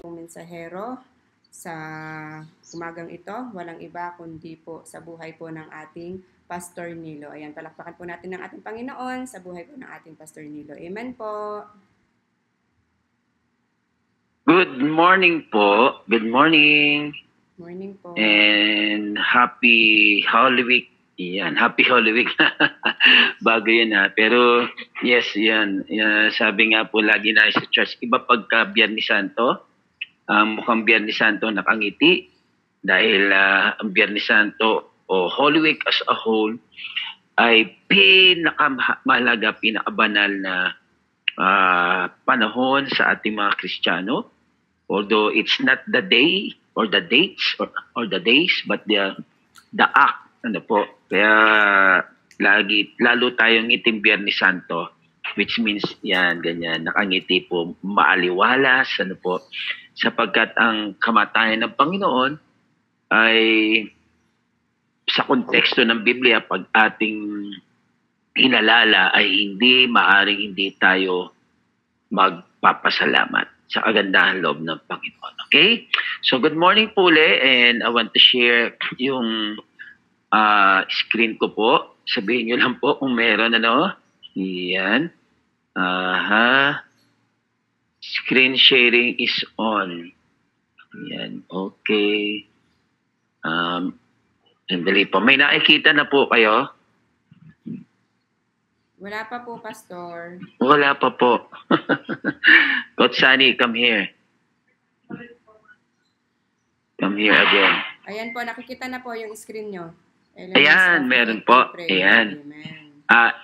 pong mensahero sa umagang ito. Walang iba kundi po sa buhay po ng ating Pastor Nilo. Ayan, palakpakan po natin ng ating Panginoon sa buhay po ng ating Pastor Nilo. Amen po. Good morning po. Good morning. Morning po. And happy Holy Week. Yan, happy Holy Week. Bago yun ha. Pero yes, yan. Sabi nga po lagi na sa church, iba pagka Biyernes Santo. Mukhang Biyernes Santo nakangiti. Dahil ang Biyernes Santo o Holy Week as a whole ay pinakamahalaga, pinakabanal na panahon sa ating mga Kristiyano. Although it's not the day or the dates or the days, but the act. Ano po? Kaya lalo tayong ngiting Biyernes Santo, which means yan, ganyan, nakangiti po, maaliwalas, ano po, sapagkat ang kamatayan ng Panginoon ay sa konteksto ng Biblia, pag ating inalala ay maaring hindi tayo magpapasalamat sa kagandahan loob ng Panginoon. Okay? So good morning po ulit, and I want to share yung screen ko po. Sabihin nyo lang po kung meron ano. Yan. Screen sharing is on. Yan. Okay. Sandali po. May nakikita na po kayo? Wala pa po, Pastor. Wala pa po. Coach Sunny, come here. Come here again. Ayan po, nakikita na po yung screen nyo. Ayan, meron po. Ayan.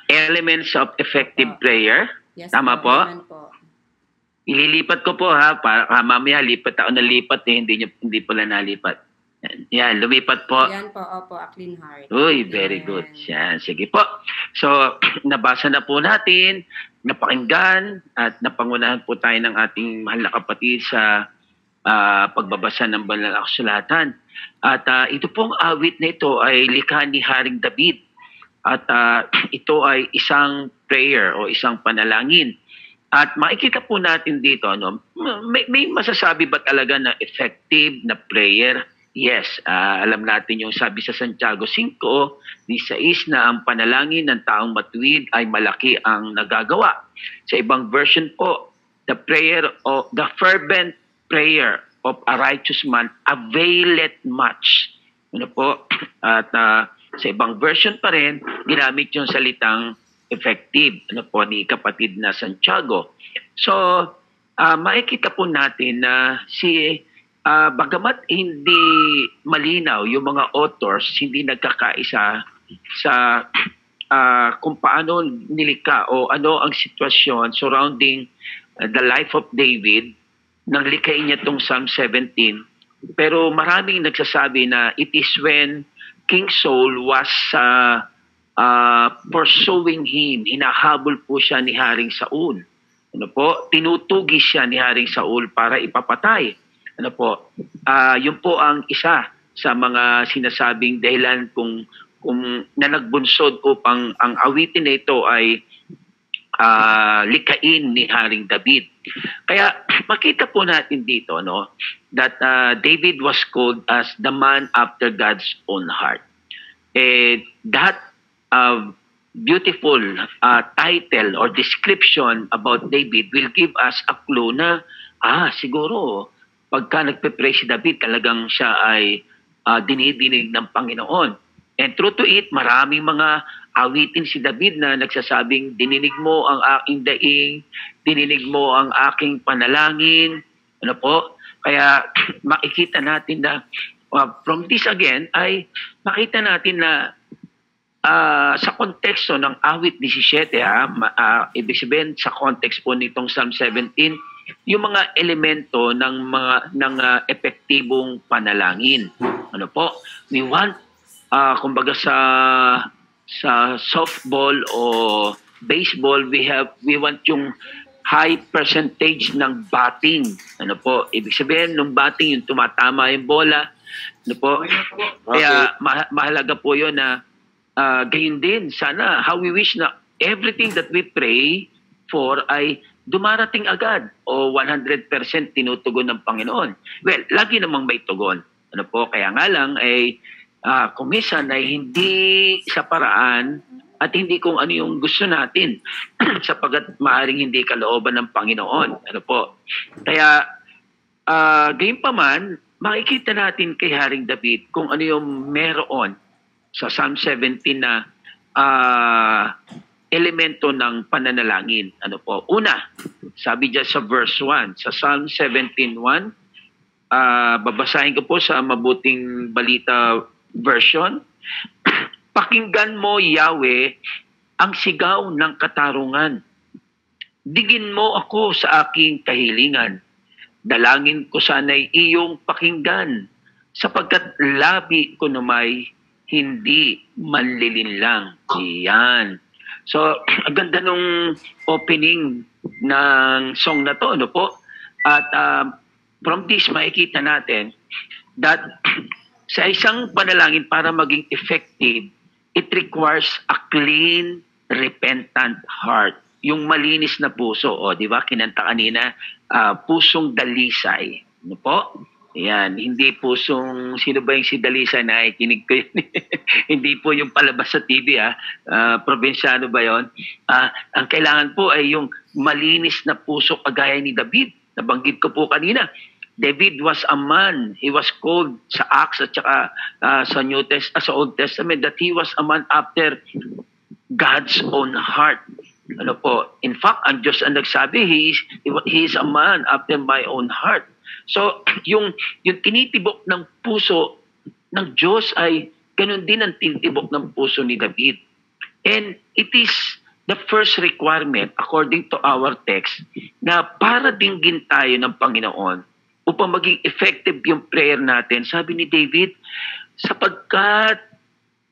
Elements of effective prayer. Yes, tama po? Po. Ililipat ko po ha. Para mamaya lipat ako ng lipat hindi pala nalipat. Yan, lumipat po. Yan po, opo, a clean heart. Uy, very good. Yan, sige po. So, nabasa na po natin, napakinggan, at napangunahan po tayo ng ating mahal na kapatid sa pagbabasa ng banal na kasulatan. At ito pong awit na ito ay likha ni Haring David. At ito ay isang prayer o isang panalangin. At makikita po natin dito, ano, may masasabi ba talaga na effective na prayer? Yes, alam natin yung sabi sa Santiago 5:16 na ang panalangin ng taong matuwid ay malaki ang nagagawa. Sa ibang version po, the fervent prayer of a righteous man availeth much. Ano po? At sa ibang version pa rin, ginamit yung salitang effective, ano po, ni kapatid na Santiago. So, makikita po natin na bagamat hindi malinaw yung mga authors, hindi nagkakaisa sa kung paano nilikha o ano ang sitwasyon surrounding the life of David nang likhain niya itong Psalm 17. Pero maraming nagsasabi na it is when King Saul was pursuing him, hinahabol po siya ni Haring Saul. Ano po? Tinutugi siya ni Haring Saul para ipapatay. Ano po? Yun po ang isa sa mga sinasabing dahilan kung na nagbunsod upang ang awitin na ito ay likhain ni Haring David. Kaya makita po natin dito, no, that David was called as the man after God's own heart. That beautiful title or description about David will give us a clue na siguro pagka nagpe-pray si David, talagang siya ay dinidinig ng Panginoon. And true to it, maraming mga awitin si David na nagsasabing, dininig mo ang aking daing, dininig mo ang aking panalangin. Ano po? Kaya makikita natin na from this again ay makita natin na sa konteksto ng awit 17, ibig sabihin sa kontekst po nitong Psalm 17, yung mga elemento ng epektibong panalangin. Ano po? We want kumbaga sa softball o baseball, we want yung high percentage ng batting. Ano po? Ibig sabihin nung batting yung tumatama yung bola. Ano po? Kaya mahalaga po 'yon na gayon din sana how we wish na everything that we pray for ay dumarating agad o 100% tinutugon ng Panginoon. Well, lagi namang may tugon. Ano po, kaya nga lang ay kung minsan ay hindi sa paraan at hindi kung ano yung gusto natin sapagat maaring hindi kalooban ng Panginoon. Ano po? Kaya gayon pa man, makikita natin kay Haring David kung ano yung meron sa Psalm 17 na elemento ng pananalangin. Ano po? Una, sabi dyan sa verse 1, sa Psalm 17:1, babasahin ko po sa Mabuting Balita version. Pakinggan mo, Yahweh, ang sigaw ng katarungan. Digin mo ako sa aking kahilingan. Dalangin ko sana'y iyong pakinggan, sapagkat labi ko namay hindi manlilinlang. Iyan. So, ang ganda nung opening ng song na to, ano po? At from this, makikita natin that sa isang panalangin para maging effective, it requires a clean, repentant heart. Yung malinis na puso, o di ba? Kinanta kanina, pusong dalisay. Ano po? Ayan, hindi pusong, sino ba yung si Dalisay na ikinig ko yun? Hindi po yung palabas sa TV, probinsyano ba yon? Ang kailangan po ay yung malinis na puso kagaya ni David. Nabanggit ko po kanina. David was a man. He was called sa Acts at saka sa Old Testament that he was a man after God's own heart. Ano po? In fact, ang Diyos ang nagsabi, he is a man after my own heart. So, yung tinitibok ng puso ng Diyos ay ganun din ang tinitibok ng puso ni David. And it is the first requirement, according to our text, na para dinggin tayo ng Panginoon upang maging effective yung prayer natin. Sabi ni David, sapagkat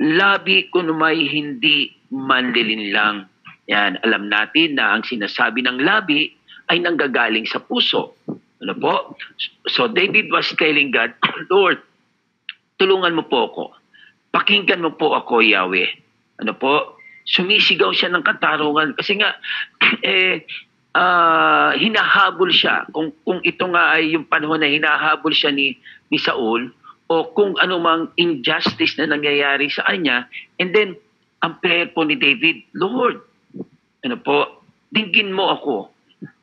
labi ko may hindi manlilinlang. Yan, alam natin na ang sinasabi ng labi ay nanggagaling sa puso. Ano po? So David was telling God, Lord, tulungan mo po ako. Pakinggan mo po ako, Yahweh. Ano po? Sumisigaw siya ng katarungan kasi nga hinahabol siya. Kung ito nga ay yung panahon na hinahabol siya ni Saul o kung anumang injustice na nangyayari sa kanya, and then ang prayer po ni David, Lord, ano po, dinggin mo ako.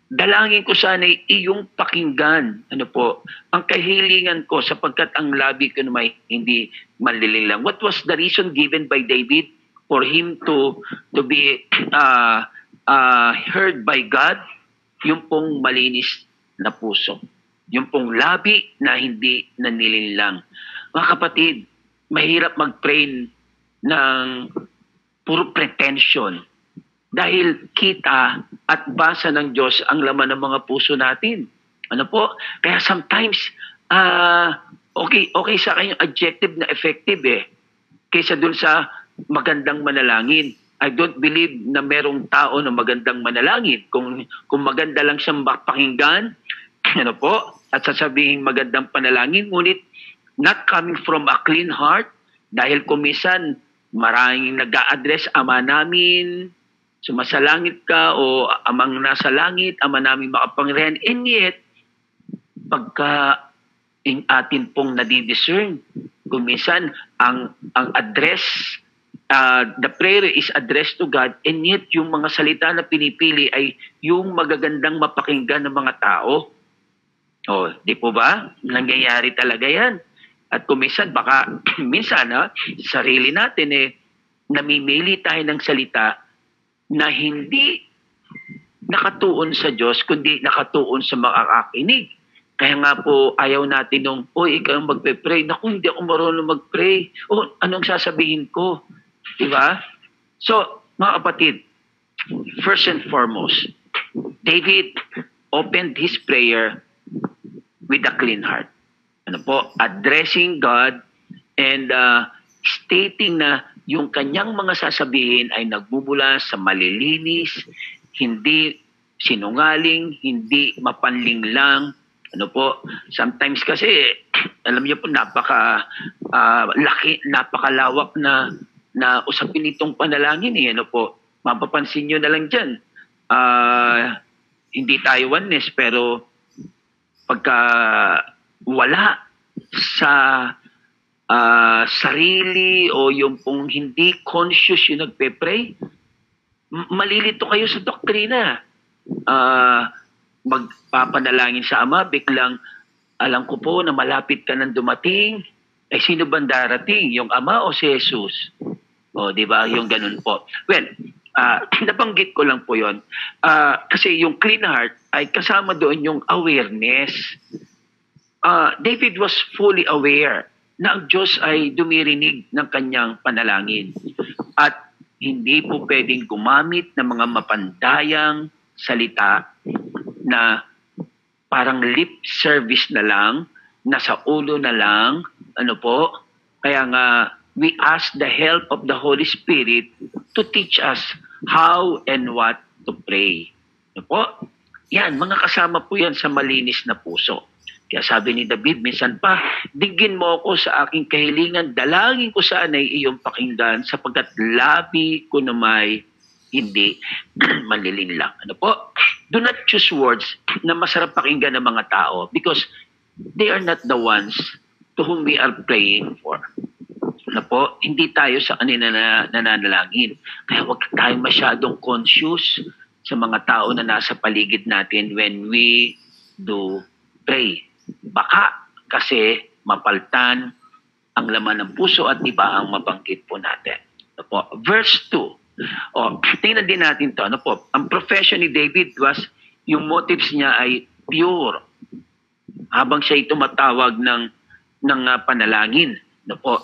Dalangin ko sana'y iyong pakinggan. Ano po, ang kahilingan ko sapagkat ang labi ko naman hindi manlilinlang. What was the reason given by David for him to be heard by God? Yung pong malinis na puso. Yung pong labi na hindi nanlilinlang. Mga kapatid, mahirap mag-pray ng puro pretension. Dahil kita at basa ng Diyos ang laman ng mga puso natin. Ano po? Kaya sometimes, okay sa akin yung adjective na effective kaysa dun sa magandang manalangin. I don't believe na merong tao na magandang manalangin. Kung maganda lang siyang pakinggan, ano po, at sasabihin magandang panalangin, ngunit not coming from a clean heart, dahil kumisan maraming nag-a-address, Ama namin, sumasalangit ka o amang nasa langit, Ama namin makapangyarihan. And yet, pagka atin pong nadidiscern, kung minsan ang address, the prayer is addressed to God, and yet yung mga salita na pinipili ay yung magagandang mapakinggan ng mga tao. O, di po ba? Nangyayari talaga yan. At kung minsan, baka minsan, sarili natin namimili tayo ng salita na hindi nakatuon sa Diyos, kundi nakatuon sa makakakinig. Kaya nga po, ayaw natin nung, ikaw magpe-pray. Naku, hindi ako marunong mag-pray. Anong sasabihin ko? Diba? So, mga kapatid, first and foremost, David opened his prayer with a clean heart. Ano po? Addressing God and stating na yung kanyang mga sasabihin ay nagmumula sa malilinis, hindi sinungaling, hindi mapanlinglang. Ano po? Sometimes kasi, alam niyo po, napakalawak na usapin itong panalangin. Ano po? Mapapansin niyo na lang dyan. hindi tayo oneness, pero pagka wala sa sarili o yung pong hindi conscious yung nagpe-pray, malilito kayo sa doktrina. Magpapanalangin sa Ama, biglang alam ko po na malapit ka nang dumating, ay sino ba darating? Yung Ama o si Jesus? O, di ba? Yung ganun po. Well, nabanggit ko lang po yon. Kasi yung clean heart ay kasama doon yung awareness. David was fully aware na ang Diyos ay dumirinig ng kanyang panalangin. At hindi po pwedeng gumamit ng mga mapandayang salita na parang lip service na lang, nasa ulo na lang, ano po. Kaya nga, we ask the help of the Holy Spirit to teach us how and what to pray. Ano po? Yan, mga kasama po yan sa malinis na puso. Kaya sabi ni David, minsan pa, digin mo ako sa aking kahilingan, dalangin ko saan ay iyong pakinggan, sapagkat labi ko na may hindi malilinlang. Ano po? Do not choose words na masarap pakinggan ng mga tao because they are not the ones to whom we are praying for. Ano po? Hindi tayo sa kanila nananalangin. Kaya huwag tayo masyadong conscious sa mga tao na nasa paligid natin when we do pray. Baka kasi mapaltan ang laman ng puso at iba ang mabanggit po natin. Ano po? Verse 2. Tingnan din natin to. Ano po? Ang profession ni David was, yung motives niya ay pure. Habang siya tumatawag ng panalangin. Ano po?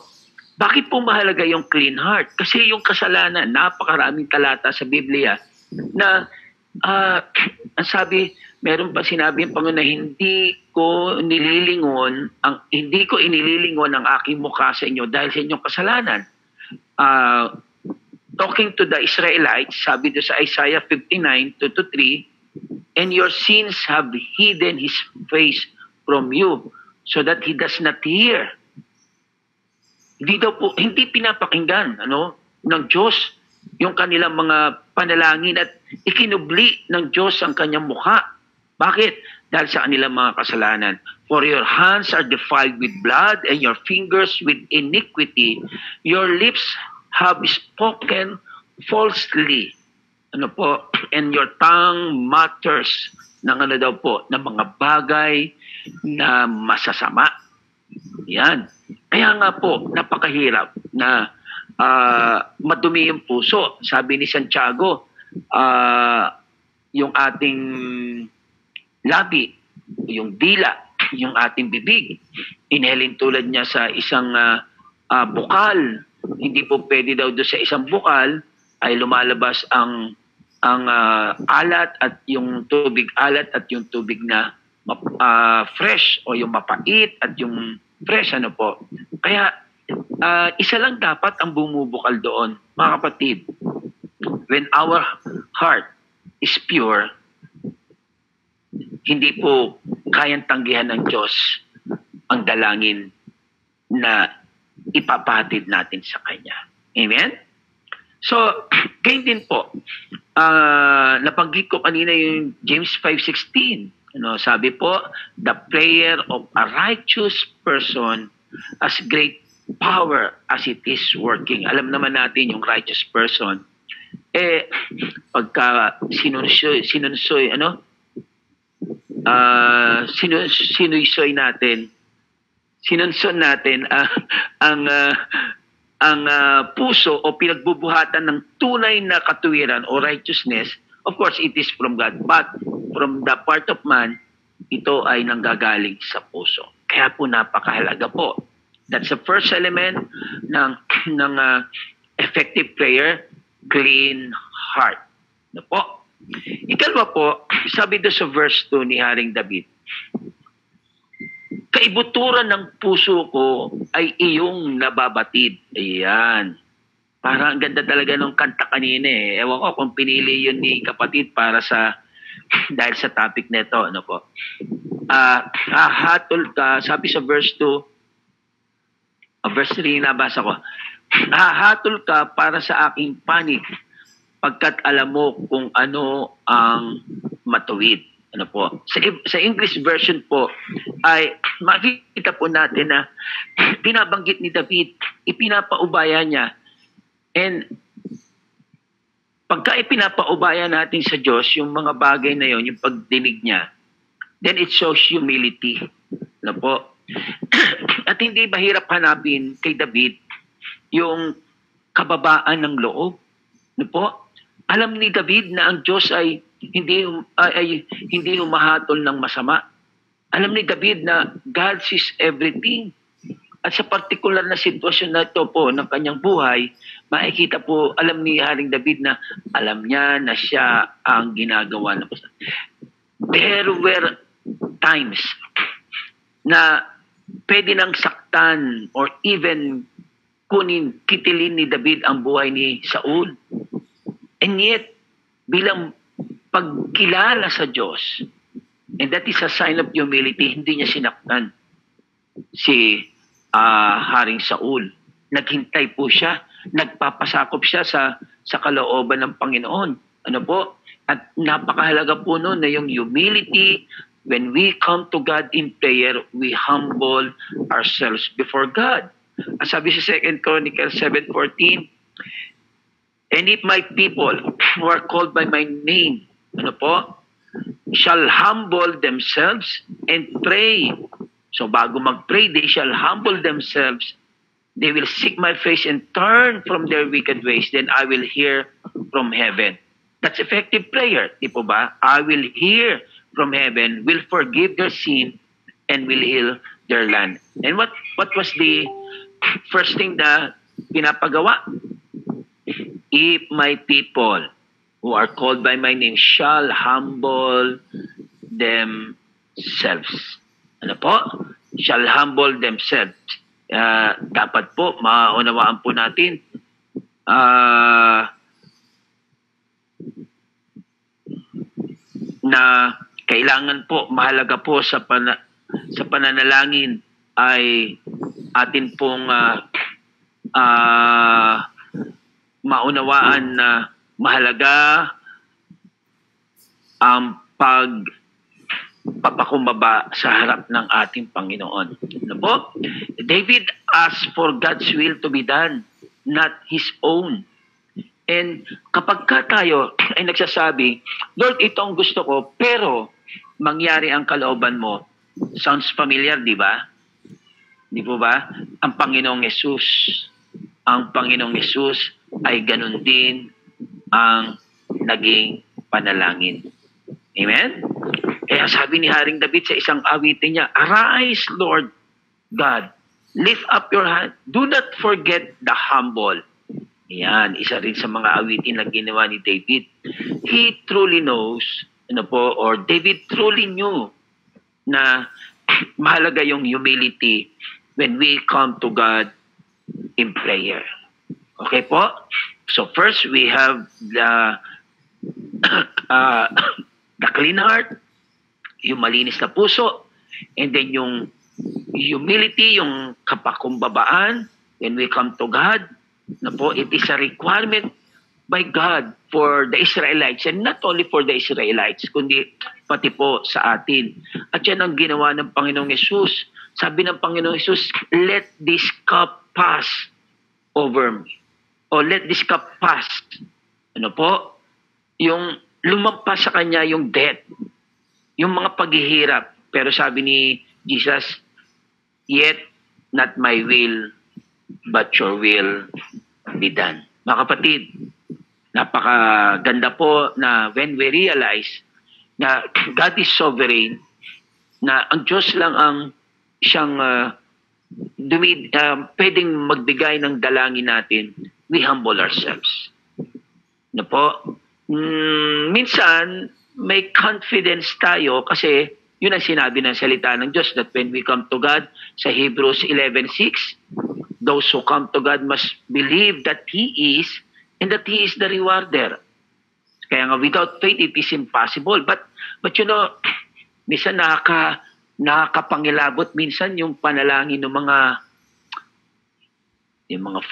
Bakit po mahalaga yung clean heart? Kasi yung kasalanan, napakaraming talata sa Biblia na ang sabi, meron pa sinabi ang Panginoon na hindi ko inilingon ang aking mukha sa inyo dahil sa inyong kasalanan. Talking to the Israelites, sabi doon sa Isaiah 59, 2-3, and your sins have hidden His face from you so that He does not hear. Hindi pinapakinggan ng Diyos yung kanilang mga panalangin at ikinubli ng Diyos ang kanyang mukha. Bakit? Dahil sa kanilang mga kasalanan. For your hands are defiled with blood and your fingers with iniquity. Your lips have spoken falsely. Ano po? And your tongue mutters ng ng mga bagay na masasama. Yan. Kaya nga po, napakahirap na madumi yung puso. Sabi ni Santiago, yung ating labi, yung dila, yung ating bibig, inhelin tulad niya sa isang bukal. Hindi po pwede daw doon sa isang bukal ay lumalabas ang alat at yung tubig alat at yung tubig na fresh o yung mapait at yung fresh ano po. Kaya isa lang dapat ang bumubukal doon, mga kapatid. When our heart is pure, hindi po kayang tanggihan ng Diyos ang dalangin na ipapatid natin sa Kanya. Amen? So, kayo din po, nabanggit ko kanina yung James 5:16. Sabi po, the prayer of a righteous person has great power as it is working. Alam naman natin yung righteous person. Pagka sinunsoy sinunson natin ang puso o pinagbubuhatan ng tunay na katuwiran o righteousness, of course, it is from God. But from the part of man, ito ay nanggagaling sa puso. Kaya po napakahalaga po. That's the first element ng effective prayer, clean heart. Ano po? Ikalawa po, sabi doon sa verse 2 ni Haring David, kaibuturan ng puso ko ay iyong nababatid. Ayan. Parang ang ganda talaga ng kanta kanina eh. Ewan ko kung pinili yun ni kapatid para dahil sa topic nito. Ano po? Hahatol ka, sabi sa verse 2, verse 3 nabasa ko, hahatol ka para sa aking panig pagkat alam mo kung ano ang matuwid. Ano po? Sa English version po ay makikita po natin na binabanggit ni David, ipinapaubaya niya. And pagka ipinapaubaya natin sa Diyos yung mga bagay na yon, yung pagdinig niya, then it shows humility. Ano po? At hindi mahirap hanapin kay David yung kababaan ng loob. Ano po? Alam ni David na ang Diyos ay hindi humahatol ng masama. Alam ni David na God sees everything. At sa particular na sitwasyon na ito po ng kanyang buhay, makikita po, alam ni Haring David na alam niya na siya ang ginagawa ng masama. There were times na pwede nang saktan or even kitilin ni David ang buhay ni Saul. And yet, bilang pagkilala sa Diyos, and that is a sign of humility, hindi niya sinaktan si Haring Saul. Naghintay po siya, nagpapasakop siya sa kalooban ng Panginoon. Ano po? At napakahalaga po noon na yung humility. When we come to God in prayer, we humble ourselves before God. Ang sabi sa 2 Chronicles 7:14, and if my people who are called by my name, ano po, shall humble themselves and pray. So bago mag-pray, they shall humble themselves. They will seek my face and turn from their wicked ways. Then I will hear from heaven. That's effective prayer, di po ba? I will hear from heaven, will forgive their sin, and will heal their land. And what was the first thing na pinapagawa? If my people who are called by my name shall humble themselves. Ano po? Shall humble themselves. Dapat po, maunawaan po natin, na kailangan po, mahalaga po sa pananalangin ay atin pong maunawaan na mahalaga ang pagpapakumbaba sa harap ng ating Panginoon. Ano po? David asked for God's will to be done, not his own. And kapag tayo ay nagsasabi, Lord, ito ang gusto ko, pero mangyari ang kalooban mo. Sounds familiar, di ba? Di po ba? Ang Panginoong Yesus ay ganun din ang naging panalangin. Amen? Kaya sabi ni Haring David sa isang awitin niya, arise, Lord God, lift up your hand, do not forget the humble. Yan, isa rin sa mga awitin na ginawa ni David. He truly knows, or David truly knew na mahalaga yung humility when we come to God in prayer. Okay po? So first, we have the clean heart, yung malinis na puso, and then yung humility, yung kapakumbabaan, when we come to God, it is a requirement by God for the Israelites, and not only for the Israelites, kundi pati po sa atin. At yan ang ginawa ng Panginoong Yesus. Sabi ng Panginoong Yesus, let this cup pass over me. O let this cup pass. Ano po? Yung lumampas sa kanya yung death, yung mga paghihirap. Pero sabi ni Jesus, yet not my will, but your will be done. Mga kapatid, napakaganda po na when we realize na God is sovereign, na ang Diyos lang ang siyang pwedeng magbigay ng dalangin natin, we humble ourselves. Na po, minsan may confidence tayo kasi yun ang sinabi ng salita ng Diyos that when we come to God sa Hebrews 11:6, those who come to God must believe that He is and that He is the rewarder. Kaya nga without faith it is impossible. But minsan nakakapangilabot minsan yung panalangin ng mga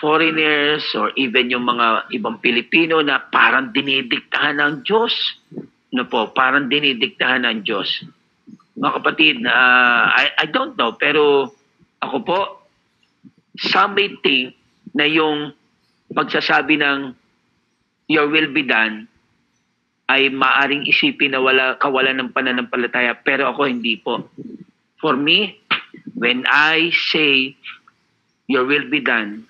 foreigners or even yung mga ibang Pilipino na parang dinidiktahan ng Diyos. ano po, parang dinidiktahan ng Diyos. Mga kapatid, I don't know, pero ako po, some may think na yung pagsasabi ng your will be done ay maaring isipin na kawalan ng pananampalataya, pero ako hindi po. For me, when I say your will be done,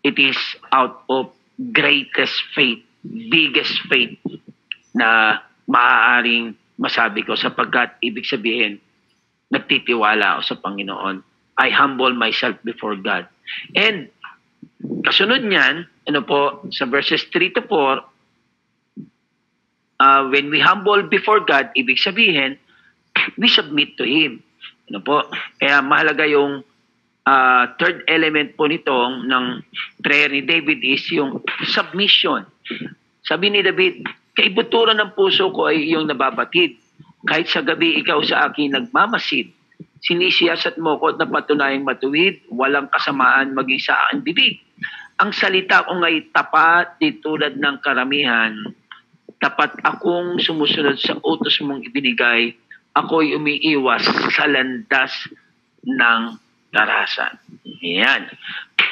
it is out of greatest faith, biggest faith na maaaring masabi ko, sapagkat ibig sabihin, nagtitiwala ako sa Panginoon. I humble myself before God. And kasunod niyan, ano po, sa verses 3 to 4, when we humble before God, ibig sabihin, we submit to Him. Ano po? Kaya mahalaga yung third element po nitong ng prayer ni David is yung submission. Sabi ni David, kaibuturan ng puso ko ay iyong nababatid. Kahit sa gabi ikaw sa akin nagmamasid. Sinisiyasat mo ko at napatunayang matuwid, walang kasamaan maging sa aking bibig. Ang salita ko nga'y tapat, di tulad ng karamihan. Tapat akong sumusunod sa utos mong ibinigay. Ako'y umiiwas sa landas ng karahasan. Yan.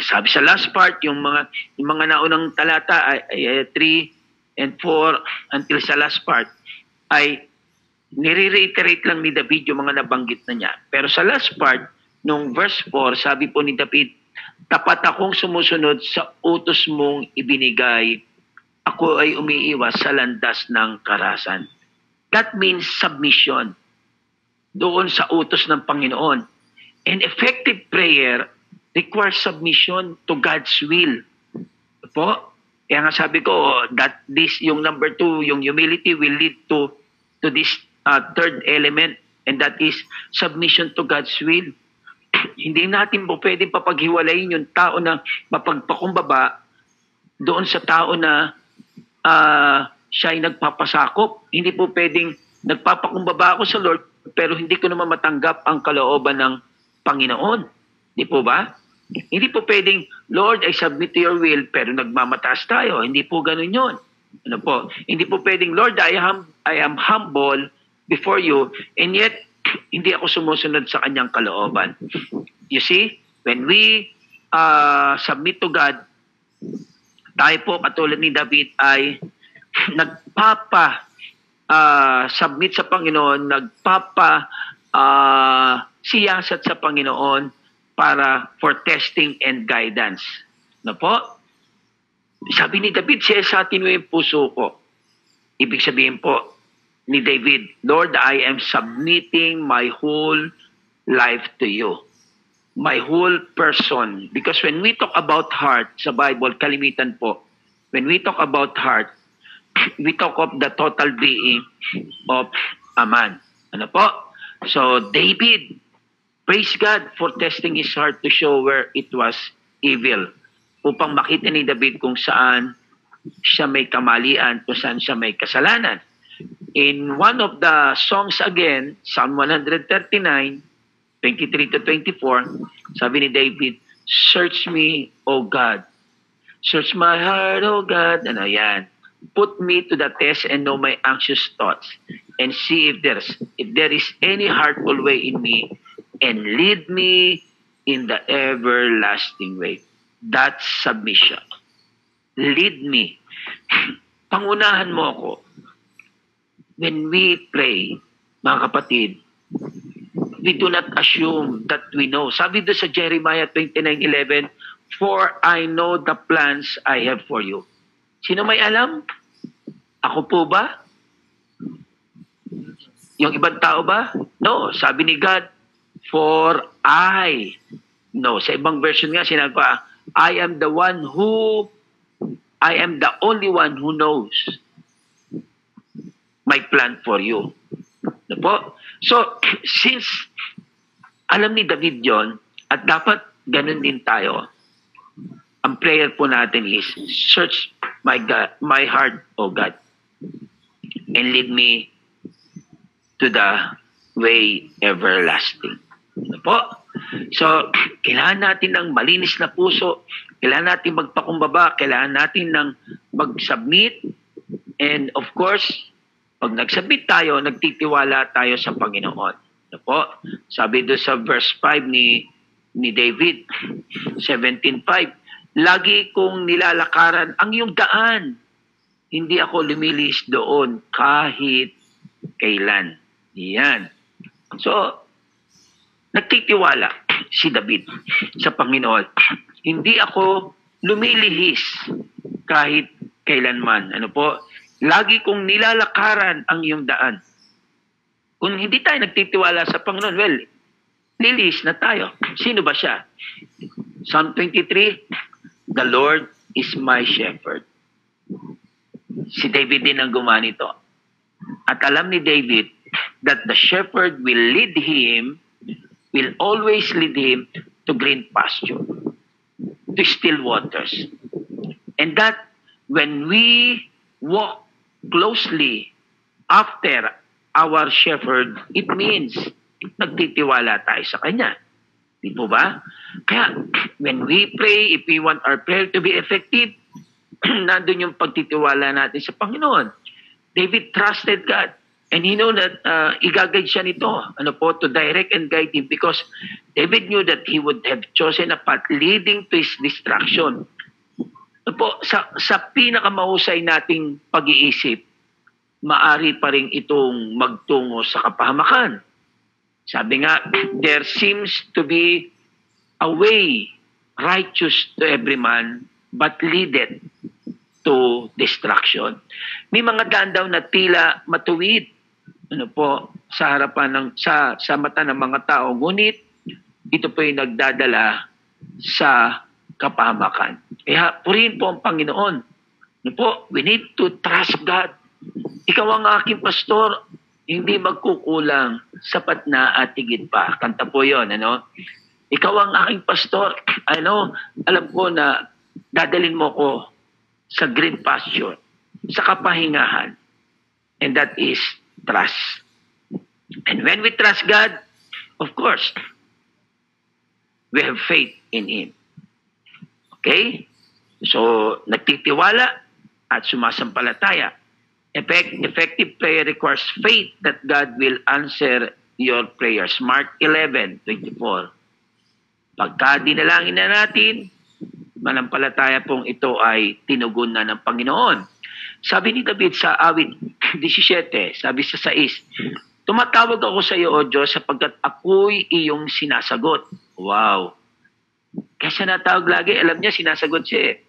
Sabi sa last part, yung mga naunang talata ay 3 and 4 until sa last part ay nire-reiterate lang ni David yung mga nabanggit na niya. Pero sa last part, nung verse 4, sabi po ni David, tapat akong sumusunod sa utos mong ibinigay. Ako ay umiiwas sa landas ng karahasan. That means submission doon sa utos ng Panginoon. And effective prayer requires submission to God's will. Po? Kaya nga sabi ko that yung number 2, yung humility will lead to this third element, and that is submission to God's will. Hindi natin po pwedeng papaghiwalayin yung tao na mapagpakumbaba doon sa tao na siya ay nagpapasakop. Hindi po pwedeng nagpapakumbaba ako sa Lord pero hindi ko naman matanggap ang kalooban ng Panginoon. Di po ba? Hindi po pwedeng, Lord, I submit to your will, pero nagmamataas tayo. Hindi po ganun yun. Ano po? Hindi po pwedeng, Lord, I am humble before you, and yet, hindi ako sumusunod sa kanyang kalooban. You see, when we submit to God, tayo po, katulad ni David, ay submit sa Panginoon, siyasat sa Panginoon for testing and guidance. No po? Sabi ni David, siyasatin mo yung puso ko. Ibig sabihin po ni David, Lord, I am submitting my whole life to you. My whole person. Because when we talk about heart sa Bible, kalimitan po, when we talk about heart, we talk of the total being of a man. Ano po? So, David, praise God for testing his heart to show where it was evil. Upang makita ni David kung saan siya may kamalian, kung saan siya may kasalanan. In one of the songs again, Psalm 139, 23 to 24, sabi ni David, search me, O God. Search my heart, O God. Ano yan? Put me to the test and know my anxious thoughts and see if there is any hurtful way in me and lead me in the everlasting way. That's submission. Lead me. Pangunahan mo ako. When we pray, mga kapatid, we do not assume that we know. Sabi doon sa Jeremiah 29:11, for I know the plans I have for you. Sino may alam? Ako po ba? Yung ibang tao ba? No. Sabi ni God, for I know. Sa ibang version nga, sinabi pa, I am the only one who knows my plan for you. Ano po? So, since alam ni David yon, at dapat ganun din tayo, ang prayer po natin is, search my heart, O God, and lead me to the way everlasting. Ano po? So, kailangan natin ng malinis na puso, kailangan natin magpakumbaba, kailangan natin ng mag-submit, And of course, pag nagsabit tayo, nagtitiwala tayo sa Panginoon. Ano po? Sabi doon sa verse 5 ni David, 17:5, lagi kong nilalakaran ang iyong daan. Hindi ako lumilis doon kahit kailan. Yan. So, nagtitiwala si David sa Panginoon. Hindi ako lumilihis kahit kailanman. Ano po? Lagi kong nilalakaran ang iyong daan. Kung hindi tayo nagtitiwala sa Panginoon, well, lilihis na tayo. Sino ba siya? Psalm 23, the Lord is my shepherd. Si David din ang gumawa nito. At alam ni David that the shepherd will always lead him to green pasture, to still waters. And that when we walk closely after our shepherd, it means nagtitiwala tayo sa Kanya. Di po ba? Kaya, when we pray, if we want our prayer to be effective, nandun yung pagtitiwala natin sa Panginoon. David trusted God. And he know that igagayad siya nito, to direct and guide him, because David knew that he would have chosen a path leading to his destruction. Sa pinakamahusay nating pag-iisip, maari pa rin itong magtungo sa kapahamakan. Sabi nga, there seems to be a way righteous to every man, but leadeth to destruction. May mga daan daw na tila matuwid, sa harapan ng sa mata ng mga tao, ngunit ito po yung nagdadala sa kapahamakan. Kaya purihin po ang Panginoon. We need to trust God. Ikaw ang aking pastor, hindi magkukulang, sapat na at higit pa. Kanta po yun, Ikaw ang aking pastor, alam ko na dadalhin mo ko sa green pasture, sa kapahingahan. And that is trust. And when we trust God, of course, we have faith in Him. Okay? So, nagtitiwala at sumasampalataya. Effective prayer requires faith that God will answer your prayers. Mark 11:24. Pagka dinalangin na natin, manampalataya pong ito ay tinugon na ng Panginoon. Sabi ni David sa awit 17, sabi sa 6, tumatawag ako sa iyo, O Diyos, sapagkat ako'y iyong sinasagot. Wow! Kaya siya natawag lagi, alam niya, sinasagot siya.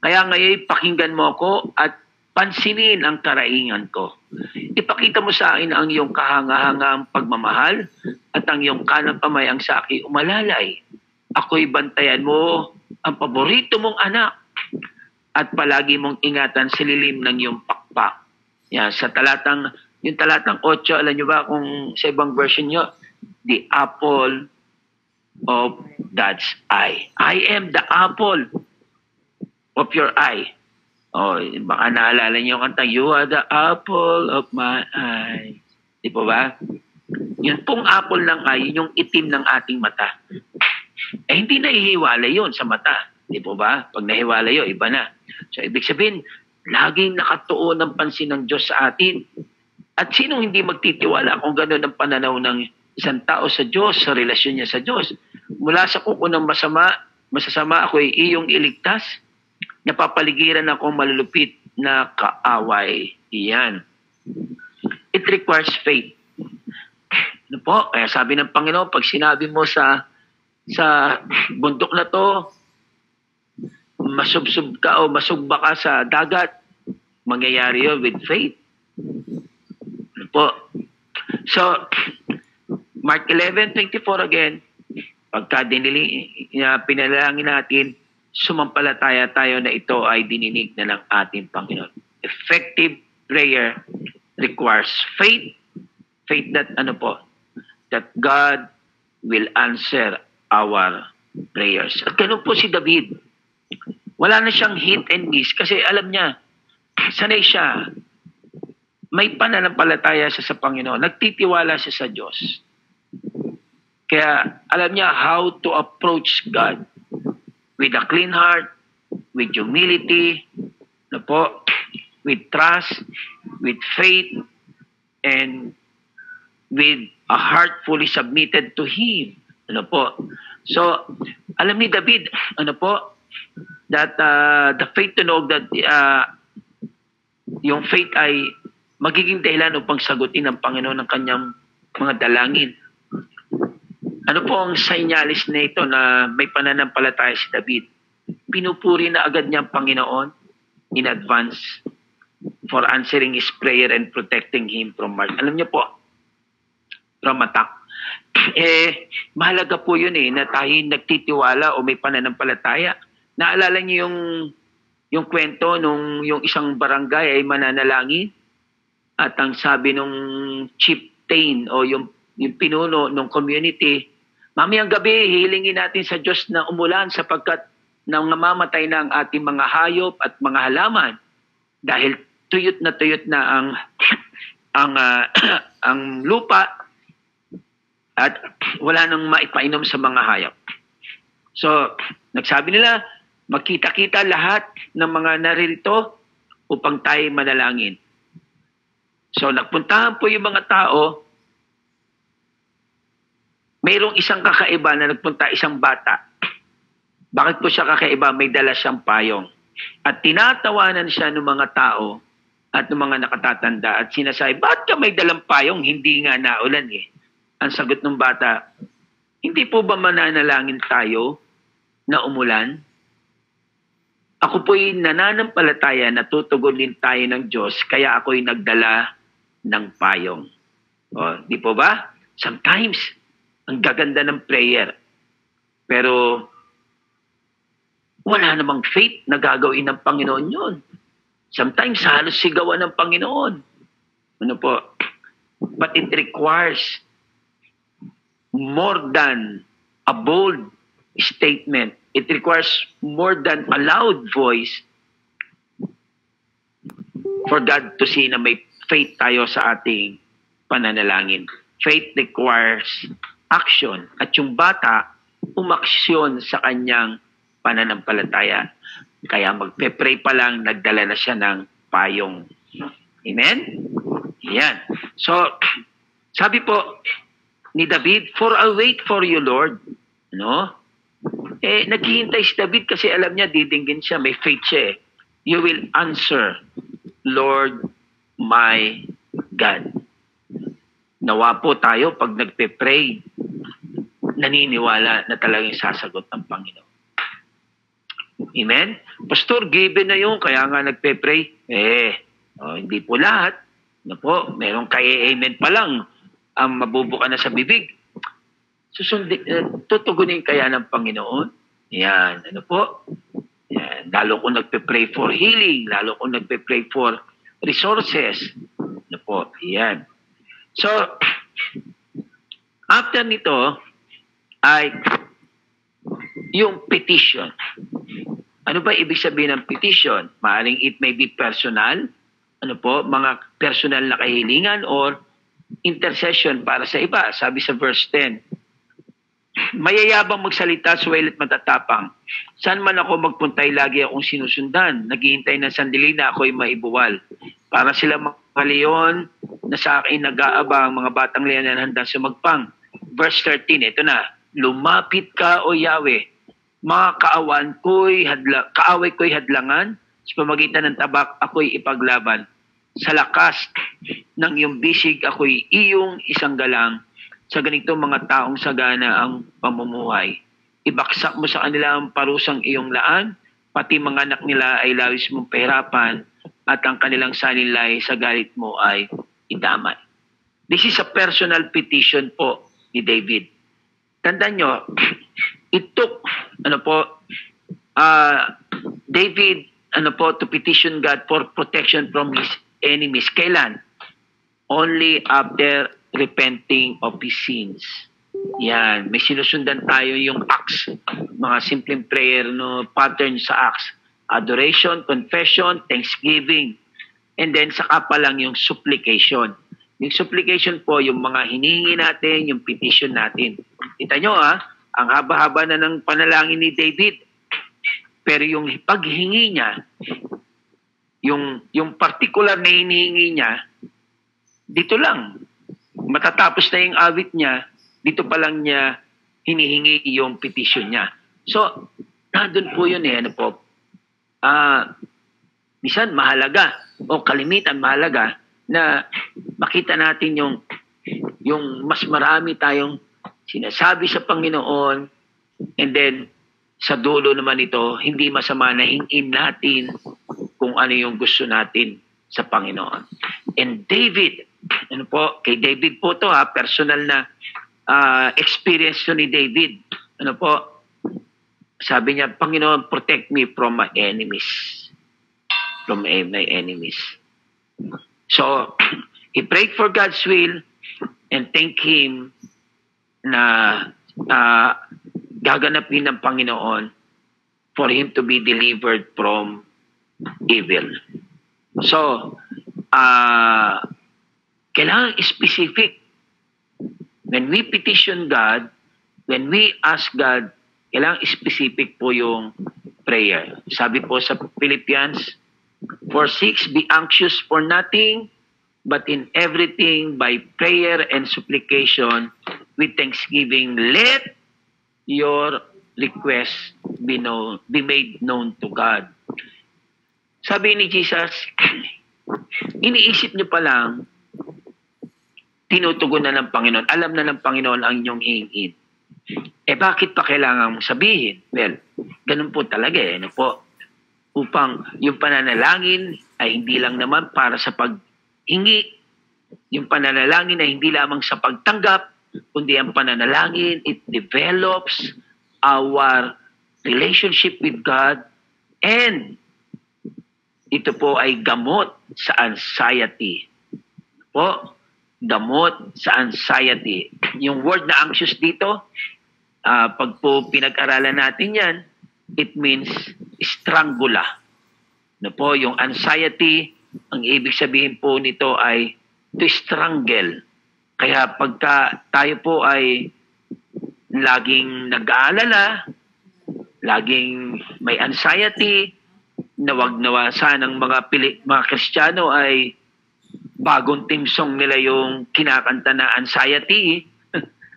Kaya ngayon, pakinggan mo ako at pansinin ang karaingan ko. Ipakita mo sa akin ang iyong kahanga-hangang pagmamahal at ang iyong kanang kamay ang sa akin umalalay. Ako'y bantayan mo ang paborito mong anak at palagi mong ingatan sa lilim ng iyong pakpak. Yan, yung talatang 8, alam niyo ba kung sa ibang version niyo, the apple of God's eye. I am the apple of your eye. Baka naalala niyo yung kantang, you are the apple of my eye. Di po ba? Yun pong apple ng eye, yung itim ng ating mata. Hindi nahihiwalay yun sa mata. Di po ba? Pag nahiwalay yun, iba na. So, ibig sabihin, laging nakatuon ang pansin ng Diyos sa atin. At sinong hindi magtitiwala kung gano'n ang pananaw ng isang tao sa Diyos, sa relasyon niya sa Diyos? Mula sa kuko ng masasama ako'y iyong iligtas. Napapaligiran akong malulupit na kaaway. Iyan. It requires faith. Kaya sabi ng Panginoon, pag sinabi mo sa bundok na to, masubsob ka o masugba ka sa dagat, mangyayari yun with faith. So, Mark 11:24 again, pagka pinalangin natin, sumampalataya tayo na ito ay dininig na ng ating Panginoon. Effective prayer requires faith. Faith that that God will answer our prayers. At ganun po si David. Wala na siyang hit and miss kasi alam niya, sanay siya. May pananampalataya siya sa Panginoon. Nagtitiwala siya sa Diyos. Kaya alam niya how to approach God with a clean heart, with humility, with trust, with faith, and with a heart fully submitted to Him. Ano po? So, alam ni David, ano po, that the faith to know that yung faith ay magiging dahilan upang sagutin ng Panginoon ng kanyang mga dalangin. Ano po ang senyalis na ito na may pananampalataya si David? Pinupuri na agad niya ang Panginoon in advance for answering his prayer and protecting him from mark. Alam niyo po, from attack. Mahalaga po yun na tayo nagtitiwala o may pananampalataya. Naalala niyo yung kwento nung yung isang barangay ay mananalangin at ang sabi nung chieftain o yung pinuno ng community, mamayang gabi hilingin natin sa Diyos na umulan sapagkat namamatay na ang ating mga hayop at mga halaman dahil tuyot na ang lupa at wala nang maipainom sa mga hayop. So, nagsabi nila, magkita-kita lahat ng mga naririto upang tayo manalangin. So, nagpuntahan po yung mga tao. Mayroong isang kakaiba na nagpunta, isang bata. Bakit po siya kakaiba? May dala siyang payong. At tinatawanan siya ng mga tao at ng mga nakatatanda at sinasabi, bakit ka may dalang payong? Hindi nga naulan eh. Ang sagot ng bata, hindi po ba mananalangin tayo na umulan? Ako po'y nananampalataya na tutugunin tayo ng Diyos, kaya ako'y nagdala ng payong. O, di po ba? Sometimes, ang gaganda ng prayer. Pero, wala namang faith na gagawin ng Panginoon yun. Sometimes, halos sigawan ng Panginoon. Ano po? But it requires more than a bold statement. It requires more than a loud voice for God to see na may faith tayo sa ating pananalangin. Faith requires action. At yung bata, umaksyon sa kanyang pananampalataya. Kaya magpe-pray pa lang, nagdala na siya ng payong. Amen? Yan. So, sabi po ni David, for I wait for you, Lord. No? Naghihintay si David kasi alam niya, didinggin siya, may faith siya eh. You will answer, Lord my God. Nawa po tayo pag nagpe-pray, naniniwala na talagang sasagot ng Panginoon. Amen? Pastor, given na yun, kaya nga nagpe-pray. Hindi po lahat. Ano po, merong kaya amen pa lang ang mabubuka na sa bibig. Tutugunin kaya ng Panginoon? Yan, ano po? Yan, lalo kung nagpe-pray for healing, lalo kung nagpe-pray for resources. Ano po? Yan. So, after nito, ay yung petition. Ano ba ibig sabihin ng petition? Maaring it may be personal, ano po, mga personal na kahilingan or intercession para sa iba. Sabi sa verse 10, mayayabang magsalita, suwel at matatapang. Saan man ako magpuntay, lagi akong sinusundan. Naghihintay ng sandali na ako'y maibuwal. Para sila mga leon na sa akin nag-aabang, mga batang leon na handang sumagpang. Verse 13, ito na. Lumapit ka, O Yahweh. Mga kaaway ko'y hadlangan. Sa pamagitan ng tabak, ako'y ipaglaban. Sa lakas ng iyong bisig, ako'y iyong isang galang. Sa ganitong mga taong sagana ang pamumuhay. Ibaksak mo sa kanila ang parusang iyong laan, pati mga anak nila ay lawis mong pahirapan, at ang kanilang sanilay sa galit mo ay idamay. This is a personal petition po ni David. Tandaan nyo, it took David to petition God for protection from his enemies. Kailan? Only after repenting of his sins. Yan. May sinusundan tayo yung acts. Mga simpleng prayer, pattern sa acts. Adoration, confession, thanksgiving. And then, saka pa lang yung supplication. Yung supplication po, yung mga hinihingi natin, yung petition natin. Kita nyo ang haba-haba na ng panalangin ni David. Pero yung paghingi niya, yung particular na hinihingi niya, dito lang. Matatapos na yung awit niya, dito pa lang niya hinihingi yung petition niya. So, nandun po yun eh. Ano po? Minsan mahalaga o kalimitan mahalaga na makita natin yung mas marami tayong sinasabi sa Panginoon, and then sa dulo naman ito, hindi masama na hingin natin kung ano yung gusto natin sa Panginoon. And David, ano po, kay David po to ha, personal na experience to ni David. Ano po, sabi niya, Panginoon, protect me from my enemies. From my enemies. So, he prayed for God's will and thank Him na gaganapin ng Panginoon for him to be delivered from evil. So, kailangan specific. When we petition God, when we ask God, kailangan specific po yung prayer. Sabi po sa Philippians 4:6, be anxious for nothing, but in everything by prayer and supplication with thanksgiving, let your request be made known to God. Sabi ni Jesus, iniisip niyo pa lang, tinutugon na ng Panginoon. Alam na ng Panginoon ang inyong hingin. Bakit pa kailangan mong sabihin? Well, ganun po talaga eh. Ano po? Upang yung pananalangin ay hindi lang naman para sa paghingi. Yung pananalangin ay hindi lamang sa pagtanggap, kundi ang pananalangin, it develops our relationship with God, and ito po ay gamot sa anxiety. Po, gamot sa anxiety. Yung word na anxious dito, pag po pinag-aralan natin yan, it means strangula. No po, yung anxiety, ang ibig sabihin po nito ay to strangle. Kaya pagka tayo po ay laging nag-aalala, laging may anxiety, nawag-nawa sanang mga Kristiyano ay bagong team song nila yung kinakanta na anxiety.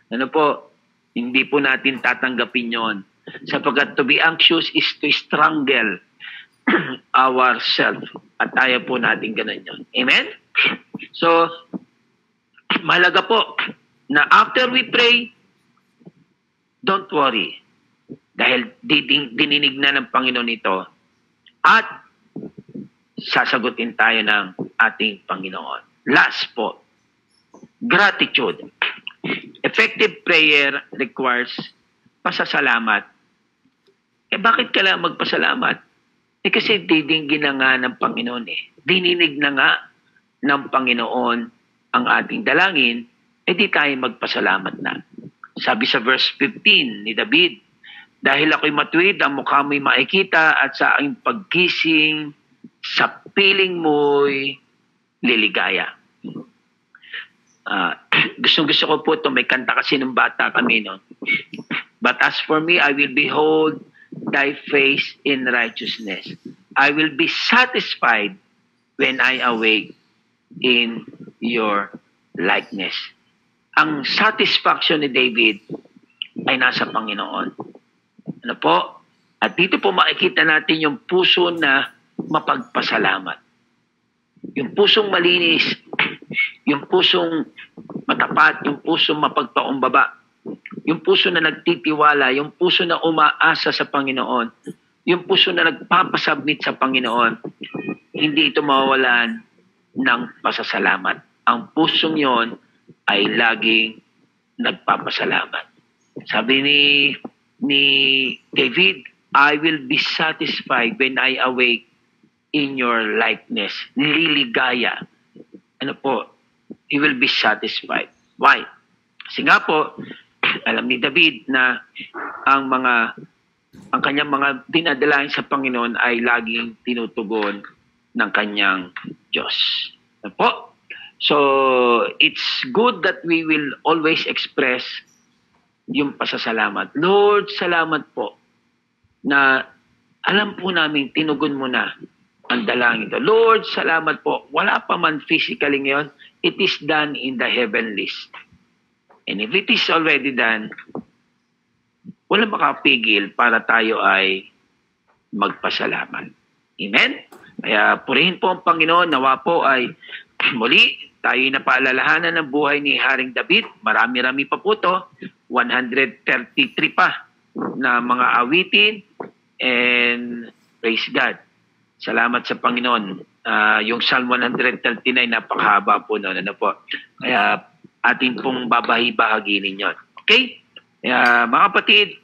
Ano po, hindi po natin tatanggapin yon. Sapagkat to be anxious is to strangle ourselves. At tayo po natin ganun yun. Amen? So, mahalaga po na after we pray, don't worry. Dahil dininig na ng Panginoon ito at sasagutin tayo ng ating Panginoon. Last po, gratitude. Effective prayer requires pasasalamat. Bakit ka lang magpasalamat? Kasi didinggin na nga ng Panginoon eh. Dininig na nga ng Panginoon ang ating dalangin, di tayo magpasalamat na. Sabi sa verse 15 ni David, dahil ako'y matuwid, ang mukha mo'y makikita at sa aking pagkising, sa piling mo'y liligaya. Gusto ko po ito. May kanta kasi ng bata kami. No? But as for me, I will behold thy face in righteousness. I will be satisfied when I awake in your likeness. Ang satisfaction ni David ay nasa Panginoon. Ano po? At dito po makikita natin yung puso na mapagpasalamat. Yung pusong malinis, yung pusong matapat, yung pusong mapagpakumbaba, yung puso na nagtitiwala, yung puso na umaasa sa Panginoon, yung puso na nagpapasubmit sa Panginoon, hindi ito mawawalan ng pasasalamat. Ang pusong yon ay laging nagpapasalamat. Sabi ni David, I will be satisfied when I awake in your likeness. Liligaya. Ano po? He will be satisfied. Why? Kasi nga po, alam ni David na ang kanyang mga dinadalain sa Panginoon ay laging tinutugon ng kanyang Diyos. Ano po? So, it's good that we will always express yung pasasalamat. Lord, salamat po na alam po namin tinugon mo na ang dalangin ito. Lord, salamat po. Wala pa man physically ngayon. It is done in the heavenlies. And if it is already done, wala makapigil para tayo ay magpasalamat. Amen? Kaya purihin po ang Panginoon. Nawa po ay muli tayo napaalalahanan ng buhay ni Haring David. Marami-rami pa po to. 133 pa na mga awitin. And praise God. Salamat sa Panginoon. Yung Psalm 139, napakahaba po noon. Ano po? Kaya ating pong babahi-bahaginin yun. Okay? Kaya mga kapatid,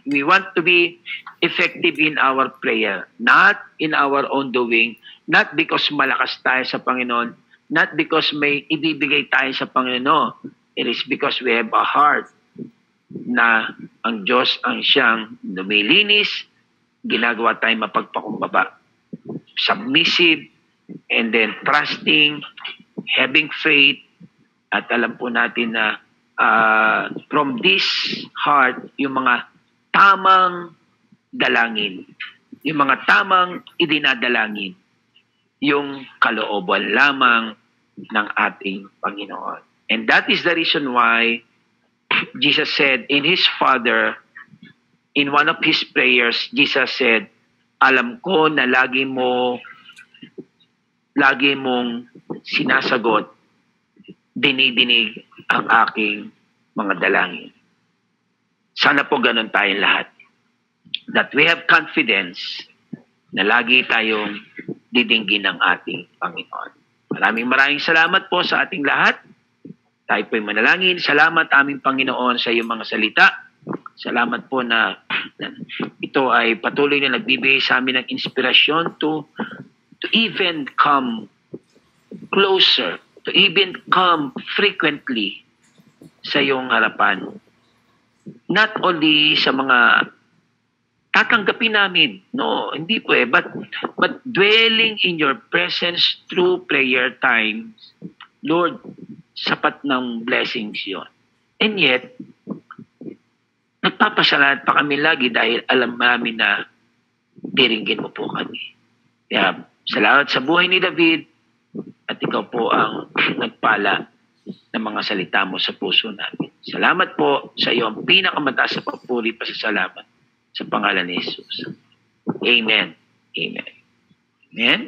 we want to be effective in our prayer. Not in our own doing. Not because malakas tayo sa Panginoon. Not because may ibibigay tayo sa Panginoon. It is because we have a heart na ang Diyos ang siyang lumilinis, ginagawa tayo mapagpakumbaba. Submissive, and then trusting, having faith, at alam po natin na from this heart, yung mga tamang dalangin, yung mga tamang idinadalangin, yung kalooban lamang ng ating Panginoon. And that is the reason why Jesus said in His Father, in one of His prayers, Jesus said, alam ko na lagi mong sinasagot, dinidinig ang aking mga dalangin. Sana po ganun tayong lahat. That we have confidence na lagi tayong didinggin ng ating Panginoon. Maraming salamat po sa ating lahat. Tayo po'y manalangin. Salamat aming Panginoon sa iyong mga salita. Salamat po na ito ay patuloy na nagbibigay sa amin ng inspirasyon to even come closer, to even come frequently sa iyong harapan. Not only sa mga tatanggapin namin, no, hindi po but dwelling in your presence through prayer times, Lord, sapat ng blessings yon. And yet, nagpapasalamat pa kami lagi dahil alam namin na diringgin mo po kami. Kaya salamat sa buhay ni David at ikaw po ang nagpala ng mga salita mo sa puso namin. Salamat po sa iyo ang pinakamataas sa papuri pa sa salamat sa pangalan ni Jesus. Amen. Amen. Amen.